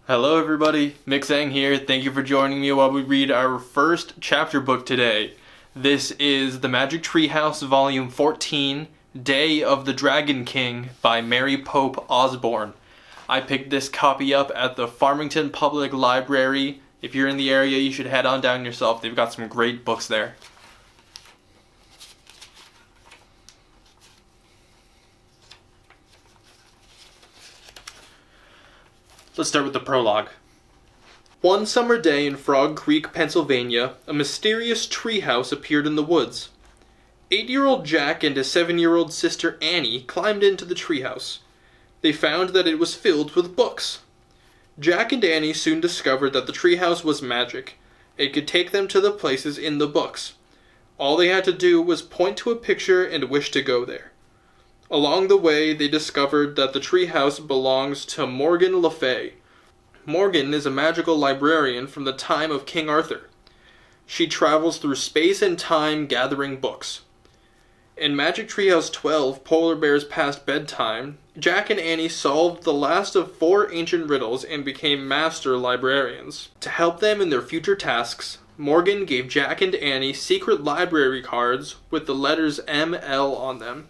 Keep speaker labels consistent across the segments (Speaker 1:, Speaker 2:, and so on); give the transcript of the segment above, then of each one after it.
Speaker 1: Hello everybody, Mick Zhang here. Thank you for joining me while we read our first chapter book today. This is The Magic Treehouse Volume 14, Day of the Dragon King by Mary Pope Osborne. I picked this copy up at the Farmington Public Library. If you're in the area, you should head on down yourself. They've got some great books there. Let's start with the prologue. One summer day in Frog Creek, Pennsylvania, a mysterious treehouse appeared in the woods. 8-year-old Jack and his 7-year-old sister Annie climbed into the treehouse. They found that it was filled with books. Jack and Annie soon discovered that the treehouse was magic. It could take them to the places in the books. All they had to do was point to a picture and wish to go there. Along the way, they discovered that the treehouse belongs to Morgan Le Fay. Morgan is a magical librarian from the time of King Arthur. She travels through space and time gathering books. In Magic Treehouse 12, Polar Bears Past Bedtime, Jack and Annie solved the last of 4 ancient riddles and became master librarians. To help them in their future tasks, Morgan gave Jack and Annie secret library cards with the letters ML on them.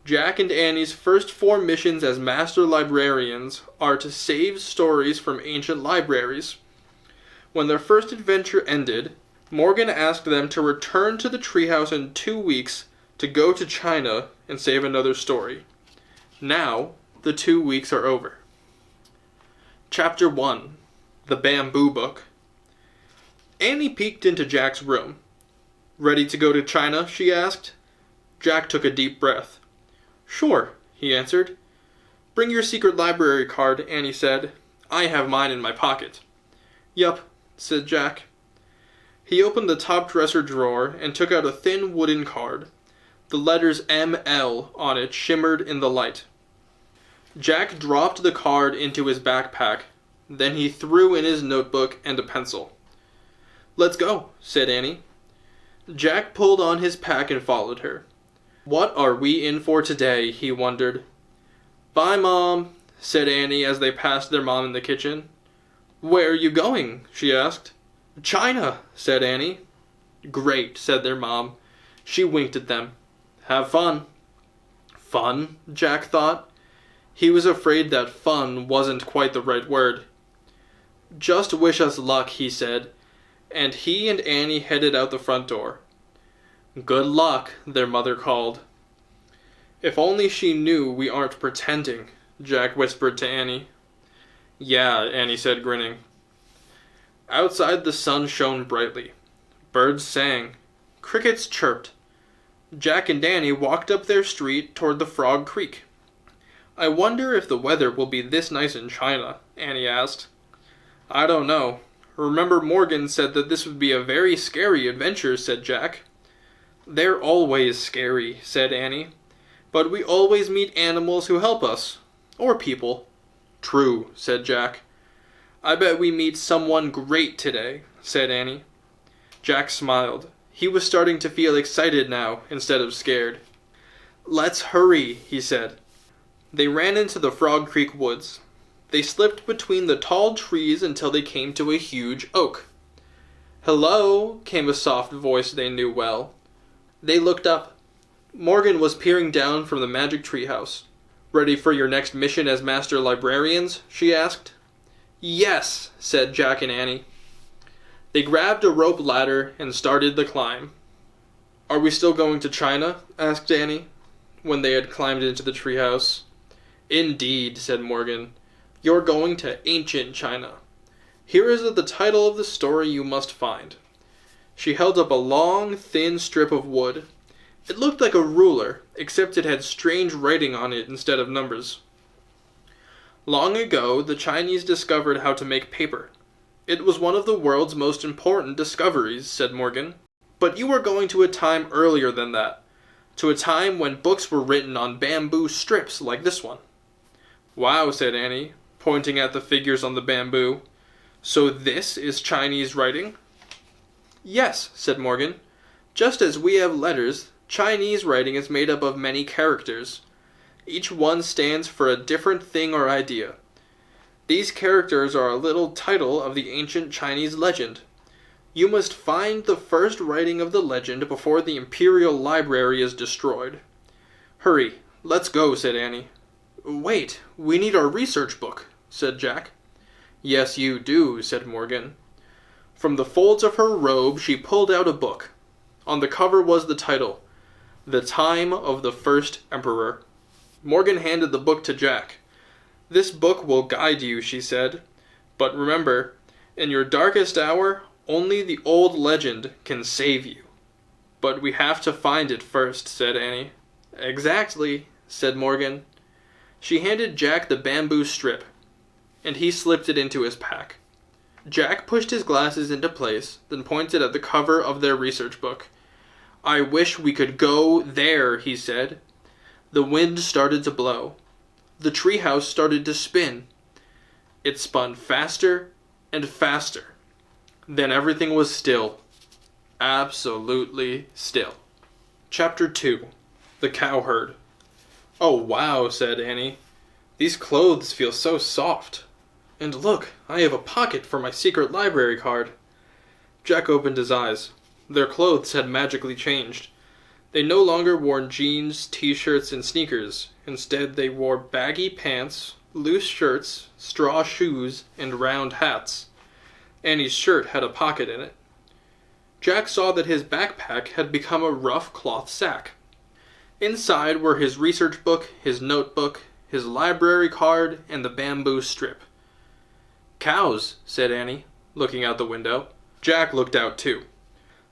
Speaker 1: Jack and Annie's first 4 missions as master librarians are to save stories from ancient libraries. When their first adventure ended, Morgan asked them to return to the treehouse in 2 weeks to go to China and save another story. Now, the 2 weeks are over. Chapter 1. The Bamboo Book. Annie peeked into Jack's room. "Ready to go to China?" she asked. Jack took a deep breath. "Sure," he answered. "Bring your secret library card," Annie said. "I have mine in my pocket." "Yup," said Jack. He opened the top dresser drawer and took out a thin wooden card. The letters ML on it shimmered in the light. Jack dropped the card into his backpack. Then he threw in his notebook and a pencil. "Let's go," said Annie. Jack pulled on his pack and followed her. What are we in for today? He wondered. "Bye, Mom," said Annie as they passed their mom in the kitchen. "Where are you going?" she asked. "China," said Annie. "Great," said their mom. She winked at them. "Have fun." Fun? Jack thought. He was afraid that fun wasn't quite the right word. "Just wish us luck," he said, and he and Annie headed out the front door. "Good luck," their mother called. "If only she knew we aren't pretending," Jack whispered to Annie. "Yeah," Annie said, grinning. Outside the sun shone brightly. Birds sang. Crickets chirped. Jack and Annie walked up their street toward the Frog Creek. "I wonder if the weather will be this nice in China," Annie asked. "I don't know. Remember Morgan said that this would be a very scary adventure," said Jack. "They're always scary," said Annie. "But we always meet animals who help us. Or people." "True," said Jack. "I bet we meet someone great today," said Annie. Jack smiled. He was starting to feel excited now, instead of scared. "Let's hurry," he said. They ran into the Frog Creek woods. They slipped between the tall trees until they came to a huge oak. "Hello," came a soft voice they knew well. They looked up. Morgan was peering down from the magic treehouse. "Ready for your next mission as master librarians?" she asked. "Yes," said Jack and Annie. They grabbed a rope ladder and started the climb. "Are we still going to China?" asked Annie, when they had climbed into the treehouse. "Indeed," said Morgan. "You're going to ancient China. Here is the title of the story you must find." She held up a long, thin strip of wood. It looked like a ruler, except it had strange writing on it instead of numbers. Long ago, the Chinese discovered how to make paper. It was one of the world's most important discoveries, said Morgan. But you are going to a time earlier than that, to a time when books were written on bamboo strips like this one. "Wow," said Annie, pointing at the figures on the bamboo. "So this is Chinese writing?" "Yes," said Morgan. "Just as we have letters, Chinese writing is made up of many characters. Each one stands for a different thing or idea. These characters are a little title of the ancient Chinese legend. You must find the first writing of the legend before the imperial library is destroyed. Hurry, let's go, said Annie. Wait, we need our research book, said Jack. Yes, you do, said Morgan. From the folds of her robe she pulled out a book. On the cover was the title, The Time of the First Emperor. Morgan handed the book to Jack. This book will guide you, she said. But remember, in your darkest hour, only the old legend can save you. But we have to find it first, said Annie. Exactly, said Morgan. She handed Jack the bamboo strip, and he slipped it into his pack. Jack pushed his glasses into place, then pointed at the cover of their research book. I wish we could go there, he said. The wind started to blow. The treehouse started to spin. It spun faster and faster. Then everything was still. Absolutely still. Chapter 2. The Cowherd. Oh, wow, said Annie. These clothes feel so soft. And look, I have a pocket for my secret library card. Jack opened his eyes. Their clothes had magically changed. They no longer wore jeans, t-shirts, and sneakers. Instead, they wore baggy pants, loose shirts, straw shoes, and round hats. Annie's shirt had a pocket in it. Jack saw that his backpack had become a rough cloth sack. Inside were his research book, his notebook, his library card, and the bamboo strip. Cows, said Annie, looking out the window. Jack looked out too.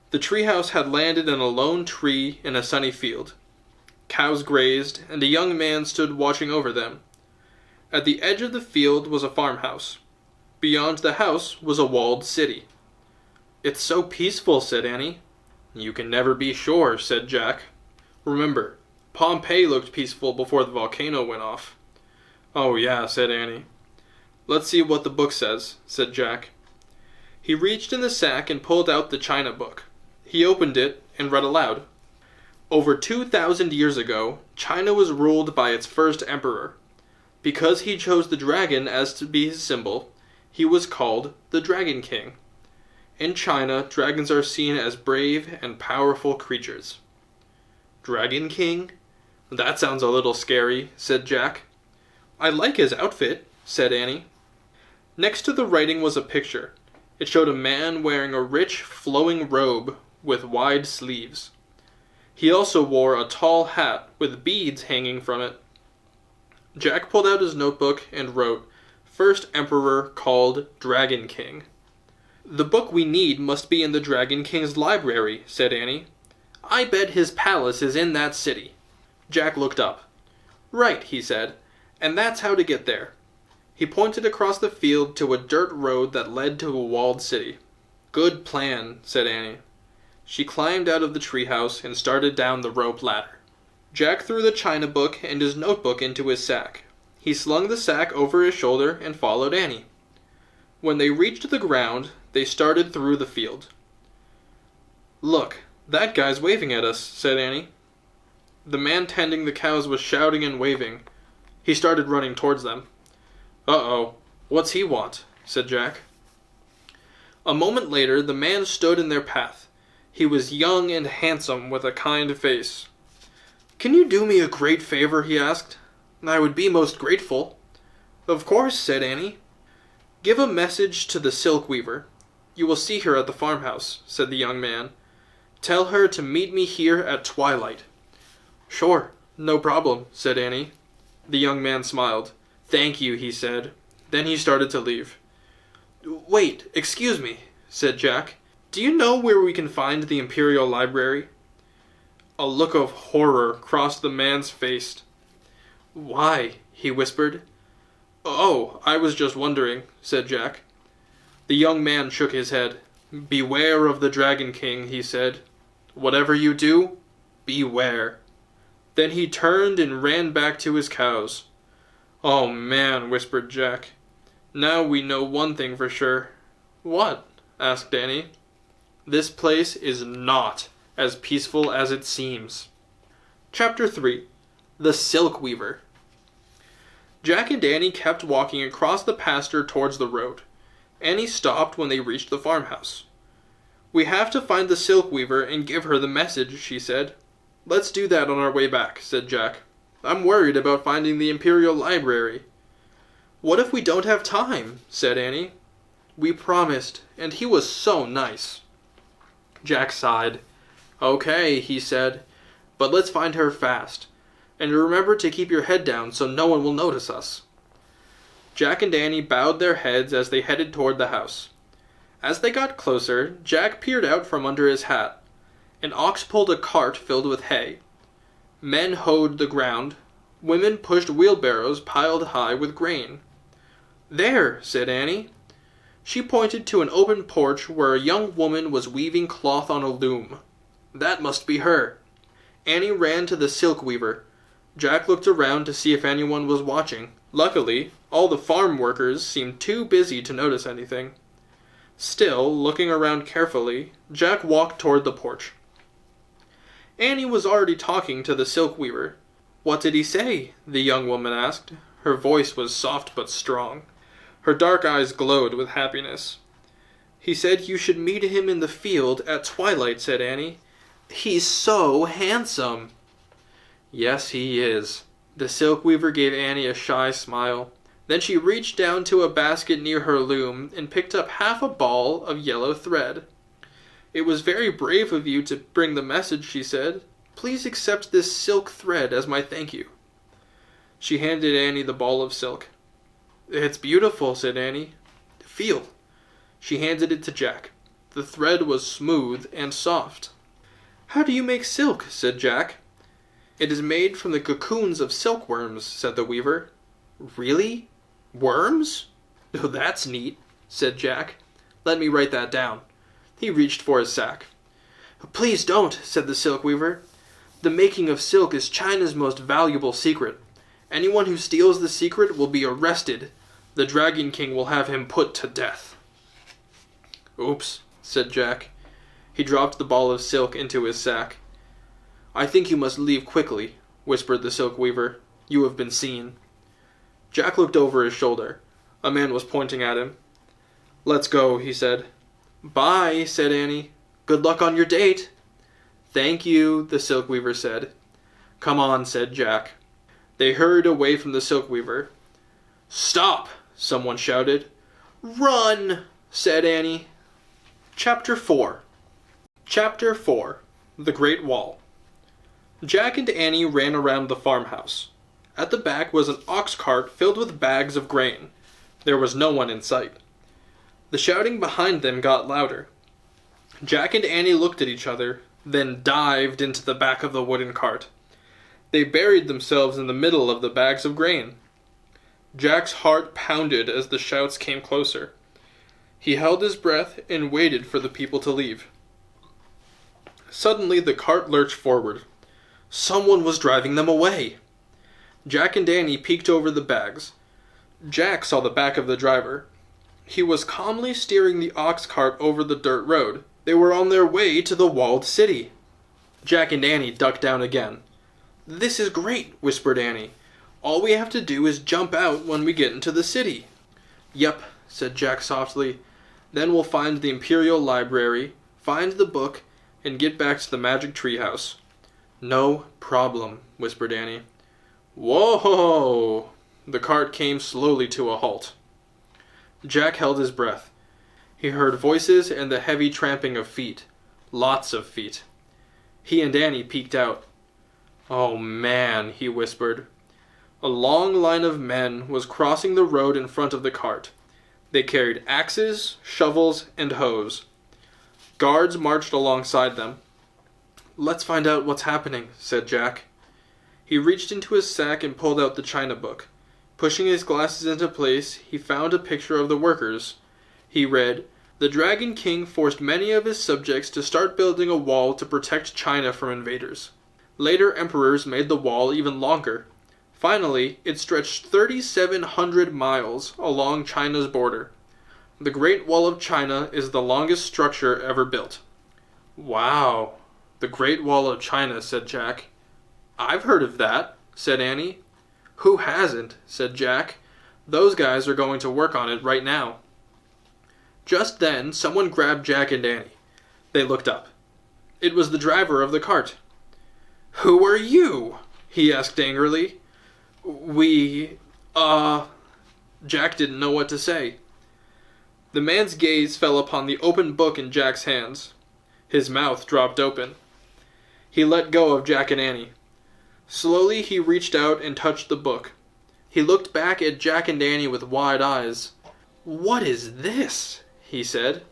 Speaker 1: The treehouse had landed in a lone tree in a sunny field. Cows grazed, and a young man stood watching over them. At the edge of the field was a farmhouse. Beyond the house was a walled city. It's so peaceful, said Annie. You can never be sure, said Jack. Remember, Pompeii looked peaceful before the volcano went off. Oh yeah, said Annie. Let's see what the book says, said Jack. He reached in the sack and pulled out the china book. He opened it and read aloud. Over 2,000 years ago, China was ruled by its first emperor. Because he chose the dragon as to be his symbol, he was called the Dragon King. In China, dragons are seen as brave and powerful creatures. Dragon King? That sounds a little scary, said Jack. I like his outfit, said Annie. Next to the writing was a picture. It showed a man wearing a rich, flowing robe with wide sleeves. He also wore a tall hat with beads hanging from it. Jack pulled out his notebook and wrote, First Emperor called Dragon King. The book we need must be in the Dragon King's library, said Annie. I bet his palace is in that city. Jack looked up. Right, he said, and that's how to get there. He pointed across the field to a dirt road that led to a walled city. Good plan, said Annie. She climbed out of the treehouse and started down the rope ladder. Jack threw the china book and his notebook into his sack. He slung the sack over his shoulder and followed Annie. When they reached the ground, they started through the field. Look, that guy's waving at us, said Annie. The man tending the cows was shouting and waving. He started running towards them. Uh-oh, what's he want? Said Jack. A moment later, the man stood in their path. He was young and handsome with a kind face. Can you do me a great favor? He asked. I would be most grateful. Of course, said Annie. Give a message to the silk weaver. You will see her at the farmhouse, said the young man. Tell her to meet me here at twilight. Sure, no problem, said Annie. The young man smiled. Thank you, he said. Then he started to leave. Wait, excuse me, said Jack. Do you know where we can find the Imperial Library? A look of horror crossed the man's face. Why? He whispered. Oh, I was just wondering, said Jack. The young man shook his head. Beware of the Dragon King, he said. Whatever you do, beware. Then he turned and ran back to his cows. Oh man, whispered Jack. Now we know one thing for sure. What? Asked Annie. This place is not as peaceful as it seems. Chapter 3. The Silk Weaver. Jack and Annie kept walking across the pasture towards the road. Annie stopped when they reached the farmhouse. "We have to find the silk weaver and give her the message," she said. "Let's do that on our way back," said Jack. "I'm worried about finding the Imperial Library." "What if we don't have time?" said Annie. "We promised, and he was so nice." Jack sighed. "Okay," he said, "but let's find her fast. And remember to keep your head down so no one will notice us." Jack and Annie bowed their heads as they headed toward the house. As they got closer, Jack peered out from under his hat. An ox pulled a cart filled with hay. Men hoed the ground. Women pushed wheelbarrows piled high with grain. "There," said Annie. She pointed to an open porch where a young woman was weaving cloth on a loom. "That must be her." Annie ran to the silk weaver. Jack looked around to see if anyone was watching. Luckily, all the farm workers seemed too busy to notice anything. Still, looking around carefully, Jack walked toward the porch. Annie was already talking to the silk weaver. "What did he say?" the young woman asked. Her voice was soft but strong. Her dark eyes glowed with happiness. "He said you should meet him in the field at twilight," said Annie. "He's so handsome." "Yes, he is." The silk weaver gave Annie a shy smile. Then she reached down to a basket near her loom and picked up half a ball of yellow thread. "It was very brave of you to bring the message," she said. "Please accept this silk thread as my thank you." She handed Annie the ball of silk. "It's beautiful," said Annie. "Feel." She handed it to Jack. The thread was smooth and soft. "How do you make silk?" said Jack. "It is made from the cocoons of silkworms," said the weaver. "Really? Worms? Oh, that's neat," said Jack. "Let me write that down." He reached for his sack. "Please don't," said the silk weaver. "The making of silk is China's most valuable secret. Anyone who steals the secret will be arrested. The Dragon King will have him put to death." "Oops," said Jack. He dropped the ball of silk into his sack. "I think you must leave quickly," whispered the silk weaver. "You have been seen." Jack looked over his shoulder. A man was pointing at him. "Let's go," he said. "Bye," said Annie. "Good luck on your date." "Thank you," the silk weaver said. "Come on," said Jack. They hurried away from the silk weaver. "Stop!" someone shouted. "Run!" said Annie. Chapter 4. Chapter 4. The Great Wall. Jack and Annie ran around the farmhouse. At the back was an ox cart filled with bags of grain. There was no one in sight. The shouting behind them got louder. Jack and Annie looked at each other, then dived into the back of the wooden cart. They buried themselves in the middle of the bags of grain. Jack's heart pounded as the shouts came closer. He held his breath and waited for the people to leave. Suddenly the cart lurched forward. Someone was driving them away. Jack and Annie peeked over the bags. Jack saw the back of the driver. He was calmly steering the ox cart over the dirt road. They were on their way to the walled city. Jack and Annie ducked down again. "This is great," whispered Annie. "All we have to do is jump out when we get into the city." "Yep," said Jack softly. "Then we'll find the Imperial Library, find the book, and get back to the magic treehouse." "No problem," whispered Annie. "Whoa!" The cart came slowly to a halt. Jack held his breath. He heard voices and the heavy tramping of feet. Lots of feet. He and Annie peeked out. "Oh man," he whispered. A long line of men was crossing the road in front of the cart. They carried axes, shovels, and hoes. Guards marched alongside them. "Let's find out what's happening," said Jack. He reached into his sack and pulled out the china book. Pushing his glasses into place, he found a picture of the workers. He read, "The Dragon King forced many of his subjects to start building a wall to protect China from invaders. Later emperors made the wall even longer. Finally, it stretched 3,700 miles along China's border. The Great Wall of China is the longest structure ever built." "Wow, the Great Wall of China," said Jack. "I've heard of that," said Annie. "Who hasn't?" said Jack. "Those guys are going to work on it right now." Just then, someone grabbed Jack and Annie. They looked up. It was the driver of the cart. "Who are you?" he asked angrily. Jack didn't know what to say. The man's gaze fell upon the open book in Jack's hands. His mouth dropped open. He let go of Jack and Annie. Slowly he reached out and touched the book. He looked back at Jack and Annie with wide eyes. "What is this?" he said.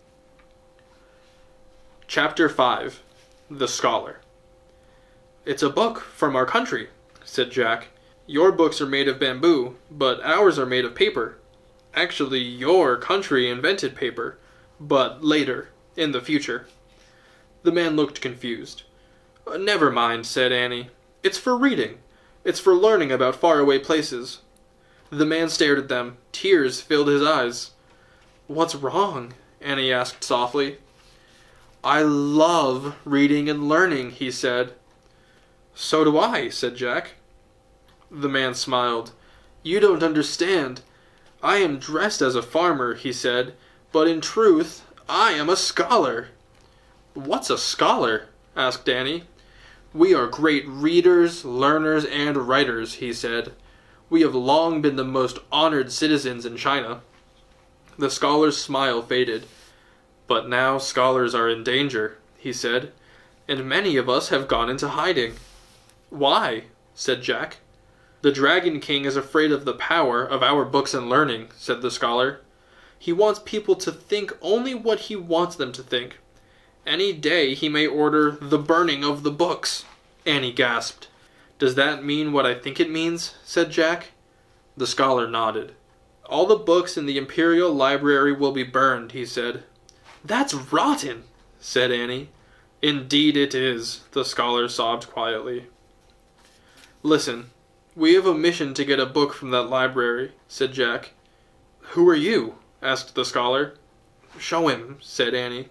Speaker 1: Chapter 5. The Scholar. "It's a book from our country," said Jack. "Your books are made of bamboo, but ours are made of paper. Actually, your country invented paper, but later, in the future." The man looked confused. "Never mind," said Annie. "It's for reading. It's for learning about faraway places." The man stared at them. Tears filled his eyes. "What's wrong?" Annie asked softly. "I love reading and learning," he said. "So do I," said Jack. The man smiled. "You don't understand. I am dressed as a farmer," he said, "but in truth, I am a scholar." "What's a scholar?" asked Annie. "We are great readers, learners, and writers," he said. "We have long been the most honored citizens in China." The scholar's smile faded. "But now scholars are in danger," he said, "and many of us have gone into hiding." "Why?" said Jack. "The Dragon King is afraid of the power of our books and learning," said the scholar. "He wants people to think only what he wants them to think. Any day he may order the burning of the books." Annie gasped. "Does that mean what I think it means?" said Jack. The scholar nodded. "All the books in the imperial library will be burned," he said. "That's rotten," said Annie. "Indeed it is," the scholar sobbed quietly. "Listen, we have a mission to get a book from that library," said Jack. "Who are you?" asked the scholar. "Show him," said Annie.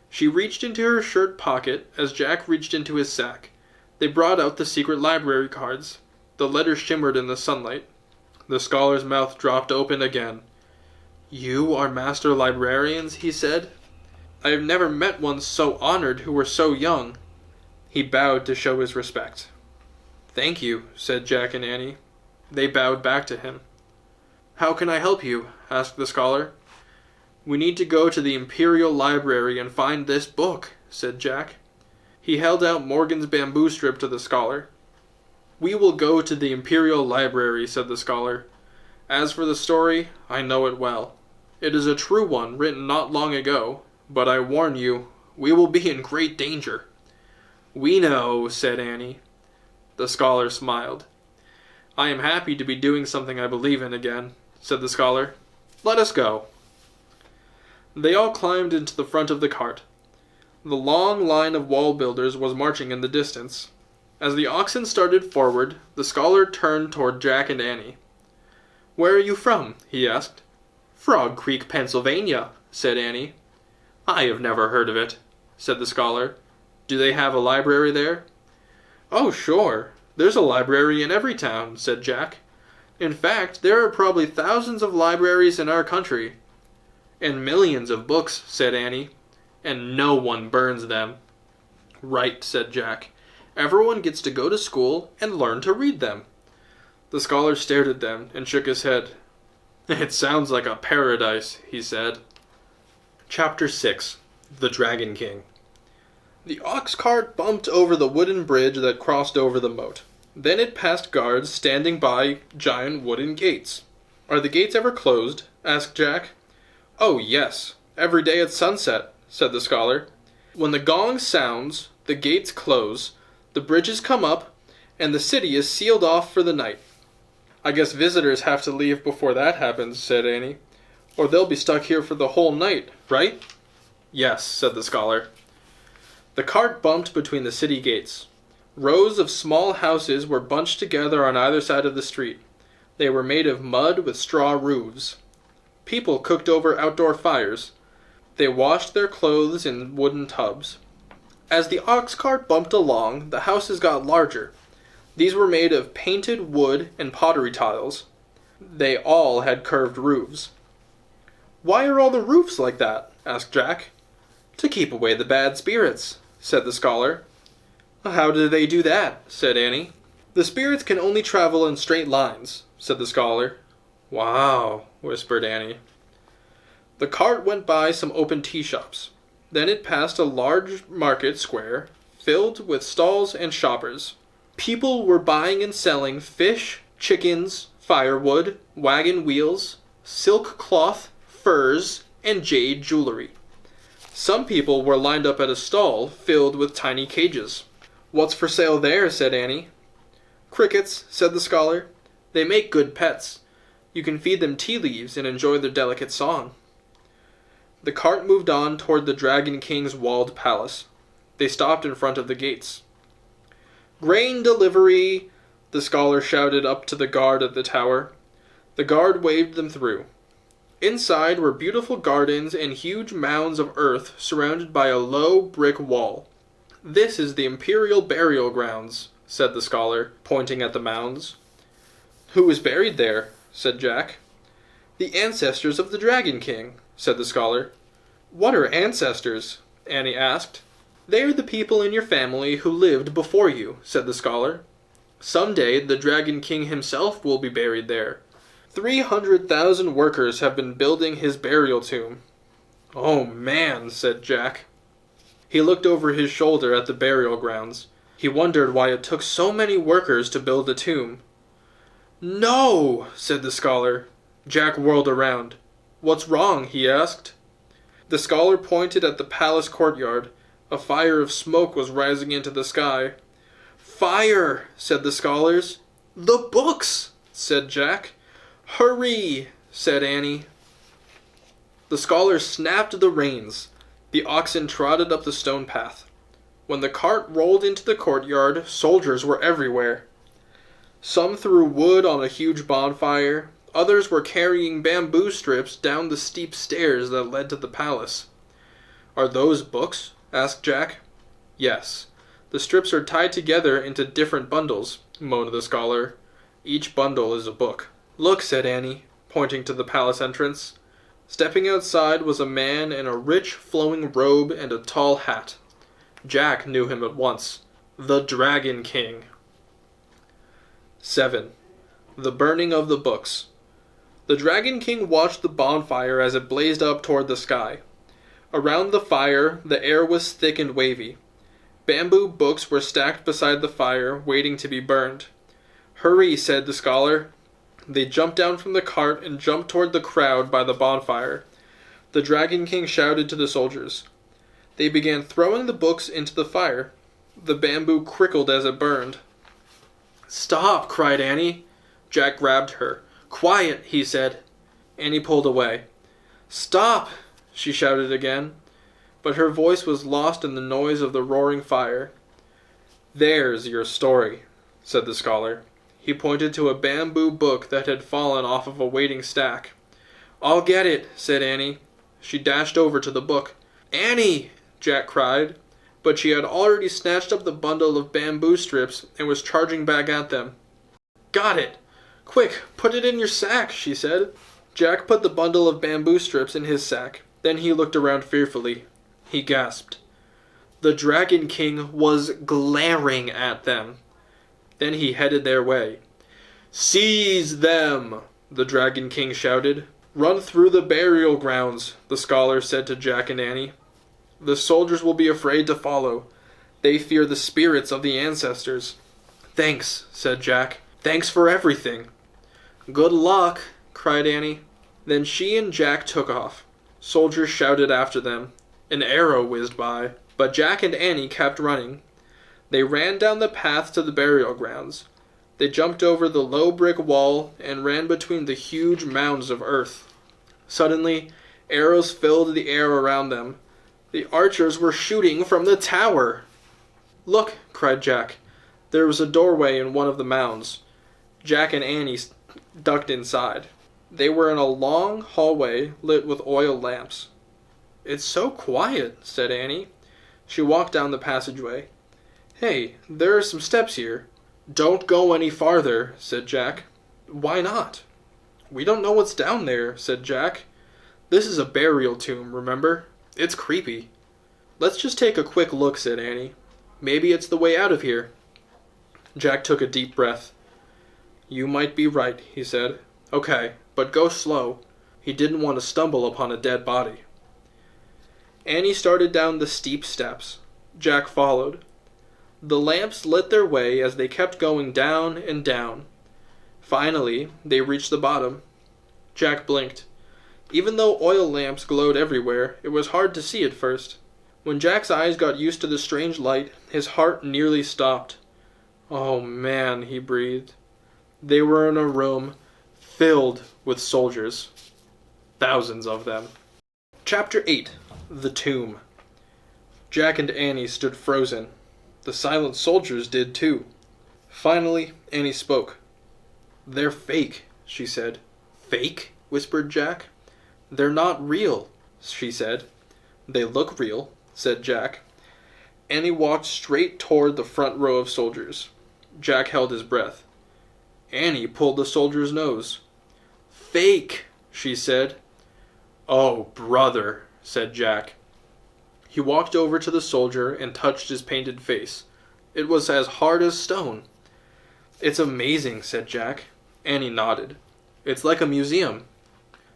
Speaker 1: She reached into her shirt pocket as Jack reached into his sack. They brought out the secret library cards. The letters shimmered in the sunlight. The scholar's mouth dropped open again. "You are master librarians," he said. "I have never met one so honored who were so young." He bowed to show his respect. "Thank you," said Jack and Annie. They bowed back to him. "How can I help you?" asked the scholar. "We need to go to the Imperial Library and find this book," said Jack. He held out Morgan's bamboo strip to the scholar. "We will go to the Imperial Library," said the scholar. "As for the story, I know it well. It is a true one written not long ago, but I warn you, we will be in great danger." "We know," said Annie. The scholar smiled. "I am happy to be doing something I believe in again," said the scholar. "Let us go." They all climbed into the front of the cart. The long line of wall builders was marching in the distance. As the oxen started forward, the scholar turned toward Jack and Annie. "Where are you from?" he asked. "Frog Creek, Pennsylvania," said Annie. "I have never heard of it," said the scholar. "Do they have a library there?" "Oh, sure. There's a library in every town," said Jack. "In fact, there are probably thousands of libraries in our country." "And millions of books," said Annie. "And no one burns them." "Right," said Jack. "Everyone gets to go to school and learn to read them." The scholar stared at them and shook his head. "It sounds like a paradise," he said. Chapter 6. The Dragon King. The ox cart bumped over the wooden bridge that crossed over the moat. Then it passed guards standing by giant wooden gates. "Are the gates ever closed?" asked Jack. "Oh, yes. Every day at sunset," said the scholar. "When the gong sounds, the gates close, the bridges come up, and the city is sealed off for the night." "I guess visitors have to leave before that happens," said Annie. "Or they'll be stuck here for the whole night, right?" "Yes," said the scholar. The cart bumped between the city gates. Rows of small houses were bunched together on either side of the street. They were made of mud with straw roofs. People cooked over outdoor fires. They washed their clothes in wooden tubs. As the ox cart bumped along, the houses got larger. These were made of painted wood and pottery tiles. They all had curved roofs. "Why are all the roofs like that?" asked Jack. "To keep away the bad spirits," said the scholar. "How do they do that?" said Annie. "The spirits can only travel in straight lines," said the scholar. "Wow," whispered Annie. The cart went by some open tea shops. Then it passed a large market square filled with stalls and shoppers. People were buying and selling fish, chickens, firewood, wagon wheels, silk cloth, furs, and jade jewelry. Some people were lined up at a stall filled with tiny cages. "What's for sale there?" said Annie. "Crickets," said the scholar. "They make good pets. You can feed them tea leaves and enjoy their delicate song." The cart moved on toward the Dragon King's walled palace. They stopped in front of the gates. "Grain delivery!" the scholar shouted up to the guard at the tower. The guard waved them through. Inside were beautiful gardens and huge mounds of earth surrounded by a low brick wall. "This is the imperial burial grounds," said the scholar, pointing at the mounds. "Who is buried there?" said Jack. "The ancestors of the Dragon King," said the scholar. "What are ancestors?" Annie asked. "They are the people in your family who lived before you," said the scholar. "Someday the Dragon King himself will be buried there. 300,000 workers have been building his burial tomb." "Oh man," said Jack. He looked over his shoulder at the burial grounds. He wondered why it took so many workers to build a tomb. "No!" said the scholar. Jack whirled around. "What's wrong?" he asked. The scholar pointed at the palace courtyard. A fire of smoke was rising into the sky. "Fire!" said the scholars. "The books!" said Jack. "Hurry!" said Annie. The scholar snapped the reins. The oxen trotted up the stone path. When the cart rolled into the courtyard, soldiers were everywhere. Some threw wood on a huge bonfire. Others were carrying bamboo strips down the steep stairs that led to the palace. "Are those books?" asked Jack. "Yes. The strips are tied together into different bundles," moaned the scholar. "Each bundle is a book." "Look," said Annie, pointing to the palace entrance. Stepping outside was a man in a rich, flowing robe and a tall hat. Jack knew him at once. The Dragon King. 7. The burning of the books. The Dragon King watched the bonfire as it blazed up toward the sky. Around the fire, the air was thick and wavy. Bamboo books were stacked beside the fire, waiting to be burned. "Hurry," said the scholar. They jumped down from the cart and jumped toward the crowd by the bonfire. The Dragon King shouted to the soldiers. They began throwing the books into the fire. The bamboo crackled as it burned. "Stop!" cried Annie. Jack grabbed her. "Quiet!" he said. Annie pulled away. "Stop!" she shouted again, but her voice was lost in the noise of the roaring fire. "There's your story," said the scholar. He pointed to a bamboo book that had fallen off of a waiting stack. "I'll get it," said Annie. She dashed over to the book. "Annie!" Jack cried, but she had already snatched up the bundle of bamboo strips and was charging back at them. "Got it! Quick, put it in your sack," she said. Jack put the bundle of bamboo strips in his sack. Then he looked around fearfully. He gasped. The Dragon King was glaring at them. Then he headed their way. "Seize them!" the Dragon King shouted. "Run through the burial grounds," the scholar said to Jack and Annie. "The soldiers will be afraid to follow. They fear the spirits of the ancestors." "Thanks," said Jack. "Thanks for everything." "Good luck," cried Annie. Then she and Jack took off. Soldiers shouted after them. An arrow whizzed by, but Jack and Annie kept running. They ran down the path to the burial grounds. They jumped over the low brick wall and ran between the huge mounds of earth. Suddenly, arrows filled the air around them. The archers were shooting from the tower. "Look," cried Jack. There was a doorway in one of the mounds. Jack and Annie ducked inside. They were in a long hallway lit with oil lamps. "It's so quiet," said Annie. She walked down the passageway. "Hey, there are some steps here. "Don't go any farther," said Jack. "Why not?" "We don't know what's down there," said Jack. "This is a burial tomb, remember? It's creepy." "Let's just take a quick look," said Annie. "Maybe it's the way out of here." Jack took a deep breath. "You might be right," he said. "Okay, but go slow." He didn't want to stumble upon a dead body. Annie started down the steep steps. Jack followed. The lamps lit their way as they kept going down and down. Finally, they reached the bottom. Jack blinked. Even though oil lamps glowed everywhere, it was hard to see at first. When Jack's eyes got used to the strange light, his heart nearly stopped. "Oh man," he breathed. They were in a room filled with soldiers. Thousands of them. Chapter 8. The Tomb. Jack and Annie stood frozen. The silent soldiers did too. Finally, Annie spoke. "They're fake," she said. "Fake?" whispered Jack. "They're not real," she said. "They look real," said Jack. Annie walked straight toward the front row of soldiers. Jack held his breath. Annie pulled the soldier's nose. "Fake," she said. "Oh, brother," said Jack. He walked over to the soldier and touched his painted face. It was as hard as stone. "It's amazing," said Jack. Annie nodded. "It's like a museum."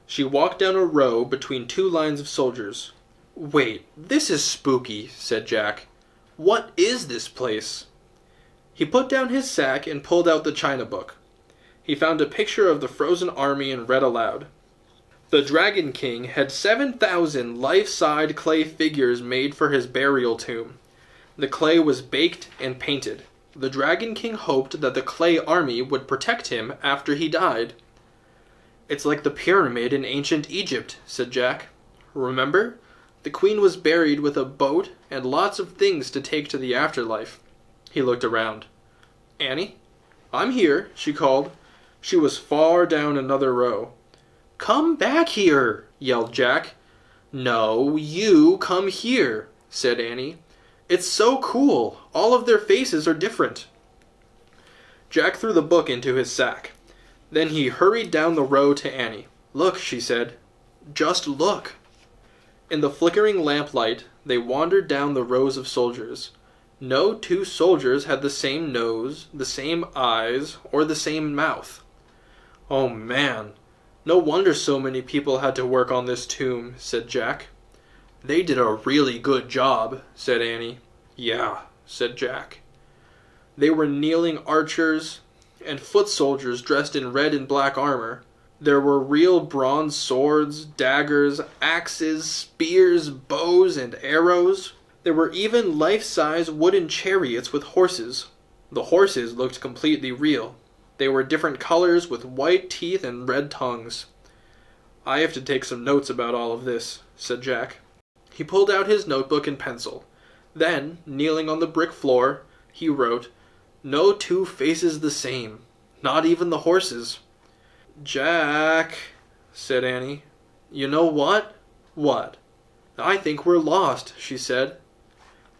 Speaker 1: She walked down a row between two lines of soldiers. "Wait, this is spooky," said Jack. "What is this place?" He put down his sack and pulled out the china book. He found a picture of the frozen army and read aloud. The Dragon King had 7,000 life-size clay figures made for his burial tomb. The clay was baked and painted. The Dragon King hoped that the clay army would protect him after he died. "It's like the pyramid in ancient Egypt," said Jack. "Remember? The queen was buried with a boat and lots of things to take to the afterlife." He looked around. "Annie?" "I'm here," she called. She was far down another row. "Come back here," yelled Jack. "No, you come here," said Annie. "It's so cool. All of their faces are different." Jack threw the book into his sack. Then he hurried down the row to Annie. "Look," she said. "Just look." In the flickering lamplight, they wandered down the rows of soldiers. No two soldiers had the same nose, the same eyes, or the same mouth. "Oh man, no wonder so many people had to work on this tomb," said Jack. "They did a really good job," said Annie. "Yeah," said Jack. They were kneeling archers and foot soldiers dressed in red and black armor. There were real bronze swords, daggers, axes, spears, bows, and arrows. There were even life-size wooden chariots with horses. The horses looked completely real. They were different colors with white teeth and red tongues. "I have to take some notes about all of this," said Jack. He pulled out his notebook and pencil. Then, kneeling on the brick floor, he wrote, "No two faces the same, not even the horses." "Jack," said Annie. "You know what?" "What?" "I think we're lost," she said.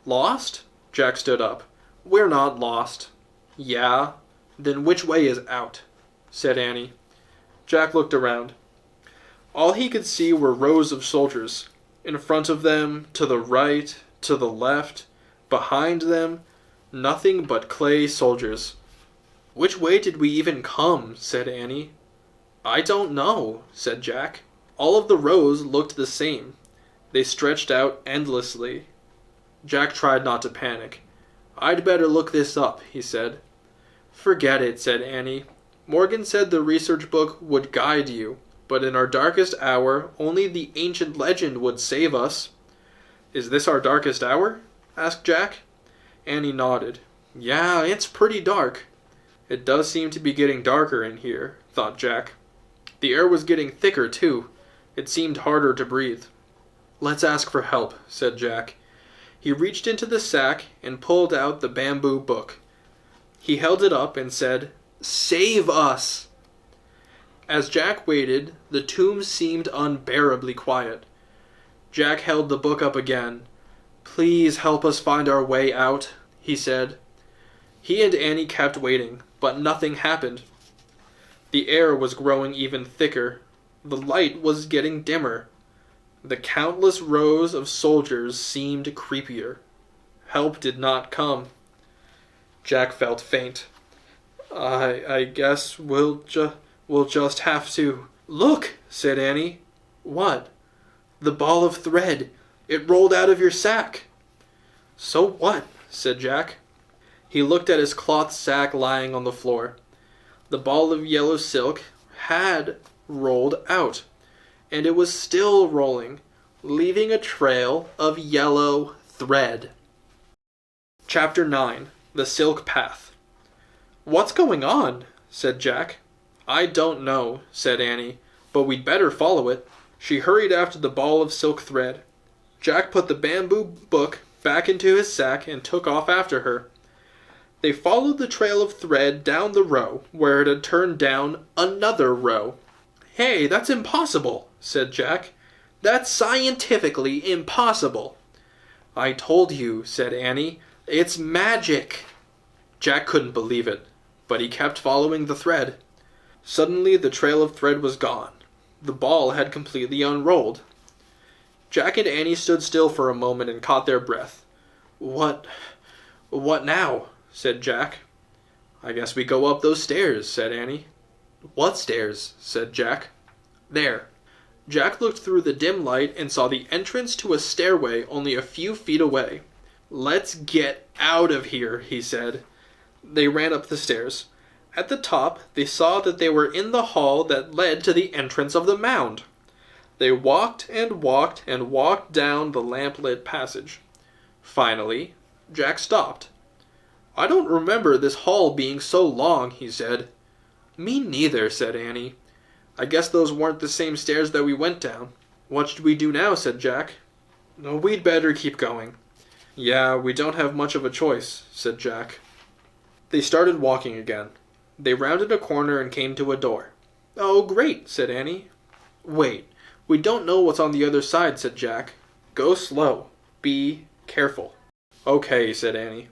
Speaker 1: "Lost?" Jack stood up. "We're not lost." "Yeah? Then which way is out?" said Annie. Jack looked around. All he could see were rows of soldiers. In front of them, to the right, to the left, behind them, nothing but clay soldiers. "Which way did we even come?" said Annie. "I don't know," said Jack. All of the rows looked the same. They stretched out endlessly. Jack tried not to panic. "I'd better look this up," he said. "Forget it," said Annie. "Morgan said the research book would guide you, but in our darkest hour, only the ancient legend would save us." "Is this our darkest hour?" asked Jack. Annie nodded. "Yeah, it's pretty dark." "It does seem to be getting darker in here," thought Jack. The air was getting thicker, too. It seemed harder to breathe. "Let's ask for help," said Jack. He reached into the sack and pulled out the bamboo book. He held it up and said, "Save us!" As Jack waited, the tomb seemed unbearably quiet. Jack held the book up again. "Please help us find our way out," he said. He and Annie kept waiting, but nothing happened. The air was growing even thicker. The light was getting dimmer. The countless rows of soldiers seemed creepier. Help did not come. Jack felt faint. I guess we'll just have to... Look, said Annie. What? The ball of thread. It rolled out of your sack. So what? Said Jack. He looked at his cloth sack lying on the floor. The ball of yellow silk had rolled out, and it was still rolling, leaving a trail of yellow thread. Chapter 9. The Silk Path. What's going on? Said Jack. I don't know, said Annie, but we'd better follow it. She hurried after the ball of silk thread. Jack put the bamboo book back into his sack and took off after her. They followed the trail of thread down the row, where it had turned down another row. Hey, that's impossible, said Jack. That's scientifically impossible. I told you, said Annie. It's magic. Jack couldn't believe it, but he kept following the thread. Suddenly the trail of thread was gone. The ball had completely unrolled. Jack and Annie stood still for a moment and caught their breath. What now? Said Jack. I guess we go up those stairs, said Annie. What stairs? Said Jack. There. Jack looked through the dim light and saw the entrance to a stairway only a few feet away. Let's get out of here, he said. They ran up the stairs. At the top, they saw that they were in the hall that led to the entrance of the mound. They walked and walked and walked down the lamp-lit passage. Finally, Jack stopped. I don't remember this hall being so long, he said. Me neither, said Annie. I guess those weren't the same stairs that we went down. What should we do now, said Jack. No, we'd better keep going. Yeah, we don't have much of a choice, said Jack. They started walking again. They rounded a corner and came to a door. Oh, great, said Annie. Wait, we don't know what's on the other side, said Jack. Go slow. Be careful. Okay, said Annie.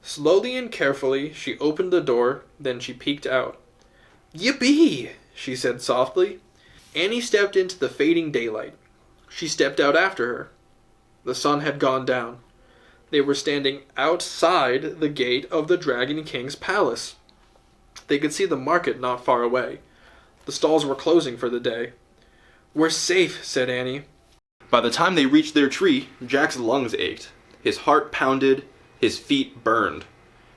Speaker 1: Slowly and carefully, she opened the door, then she peeked out. Yippee! She said softly. Annie stepped into the fading daylight. She stepped out after her. The sun had gone down. They were standing outside the gate of the Dragon King's palace. They could see the market not far away. The stalls were closing for the day. We're safe, said Annie. By the time they reached their tree, Jack's lungs ached. His heart pounded. His feet burned.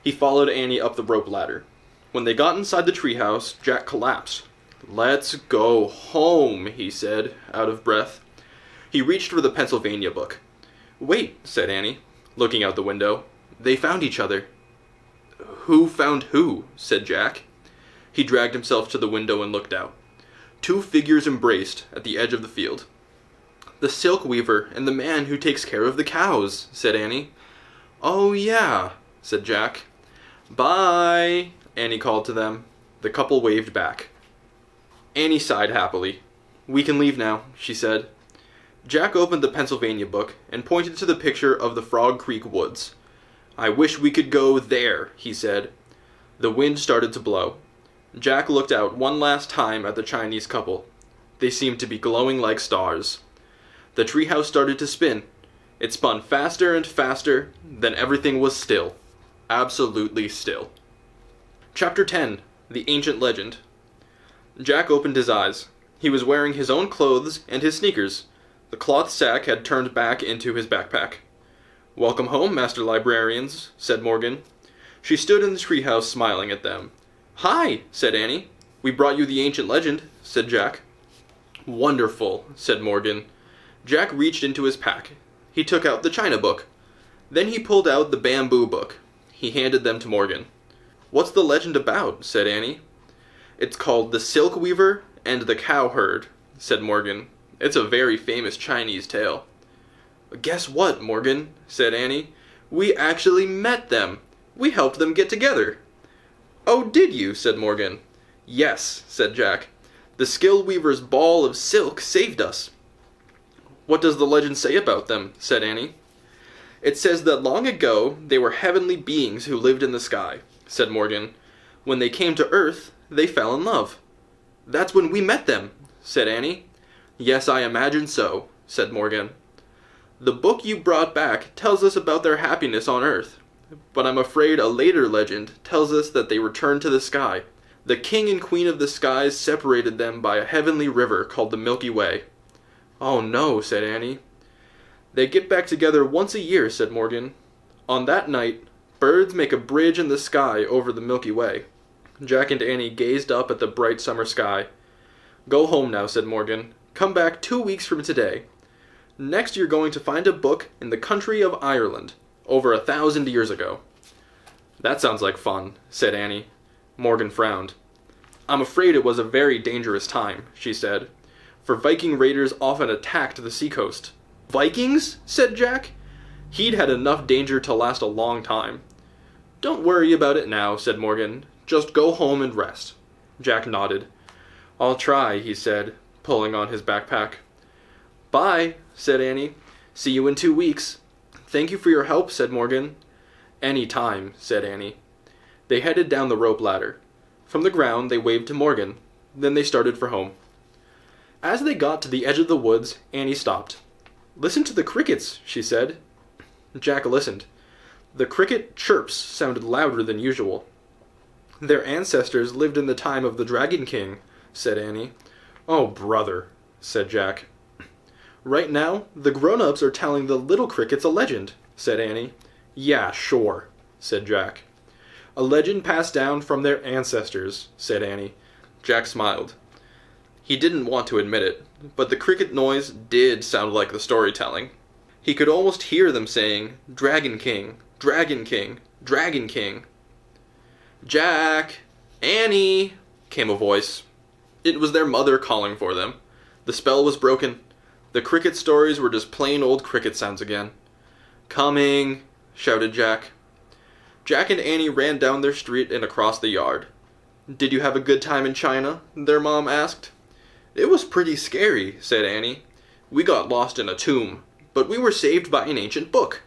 Speaker 1: He followed Annie up the rope ladder. When they got inside the treehouse, Jack collapsed. Let's go home, he said, out of breath. He reached for the Pennsylvania book. Wait, said Annie, looking out the window. They found each other. Who found who? Said Jack. He dragged himself to the window and looked out. Two figures embraced at the edge of the field. The silk weaver and the man who takes care of the cows, said Annie. Oh, yeah, said Jack. Bye, Annie called to them. The couple waved back. Annie sighed happily. We can leave now, she said. Jack opened the Pennsylvania book and pointed to the picture of the Frog Creek woods. I wish we could go there, he said. The wind started to blow. Jack looked out one last time at the Chinese couple. They seemed to be glowing like stars. The treehouse started to spin. It spun faster and faster, then everything was still. Absolutely still. Chapter 10. The Ancient Legend. Jack opened his eyes. He was wearing his own clothes and his sneakers. The cloth sack had turned back into his backpack. Welcome home, Master Librarians, said Morgan. She stood in the treehouse smiling at them. Hi, said Annie. We brought you the Ancient Legend, said Jack. Wonderful, said Morgan. Jack reached into his pack. He took out the China book. Then he pulled out the bamboo book. He handed them to Morgan. What's the legend about? Said Annie. It's called The Silk Weaver and the Cowherd, said Morgan. It's a very famous Chinese tale. Guess what, Morgan, said Annie. We actually met them. We helped them get together. Oh, did you? Said Morgan. Yes, said Jack. The Skill Weaver's ball of silk saved us. What does the legend say about them? Said Annie. It says that long ago they were heavenly beings who lived in the sky, said Morgan. When they came to Earth, they fell in love. That's when we met them, said Annie. Yes, I imagine so, said Morgan. The book you brought back tells us about their happiness on Earth, but I'm afraid a later legend tells us that they returned to the sky. The king and queen of the skies separated them by a heavenly river called the Milky Way. Oh no, said Annie. They get back together once a year, said Morgan. On that night, birds make a bridge in the sky over the Milky Way. Jack and Annie gazed up at the bright summer sky. Go home now, said Morgan. Come back 2 weeks from today. Next you're going to find a book in the country of Ireland, over 1,000 years ago. That sounds like fun, said Annie. Morgan frowned. I'm afraid it was a very dangerous time, she said, for Viking raiders often attacked the seacoast. Vikings? Said Jack. He'd had enough danger to last a long time. Don't worry about it now, said Morgan. Just go home and rest. Jack nodded. I'll try, he said, pulling on his backpack. Bye, said Annie. See you in 2 weeks. Thank you for your help, said Morgan. Any time, said Annie. They headed down the rope ladder. From the ground, they waved to Morgan. Then they started for home. As they got to the edge of the woods, Annie stopped. Listen to the crickets, she said. Jack listened. The cricket chirps sounded louder than usual. Their ancestors lived in the time of the Dragon King, said Annie. Oh, brother, said Jack. Right now, the grown-ups are telling the little crickets a legend, said Annie. Yeah, sure, said Jack. A legend passed down from their ancestors, said Annie. Jack smiled. He didn't want to admit it, but the cricket noise did sound like the storytelling. He could almost hear them saying, Dragon King, Dragon King, Dragon King. Jack! Annie! Came a voice. It was their mother calling for them. The spell was broken. The cricket stories were just plain old cricket sounds again. Coming! Shouted Jack. Jack and Annie ran down their street and across the yard. Did you have a good time in China? Their mom asked. It was pretty scary, said Annie. We got lost in a tomb, but we were saved by an ancient book.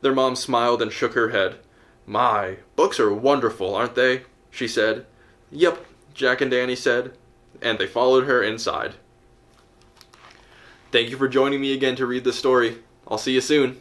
Speaker 1: Their mom smiled and shook her head. My, books are wonderful, aren't they? She said. Yep, Jack and Annie said, and they followed her inside. Thank you for joining me again to read this story. I'll see you soon.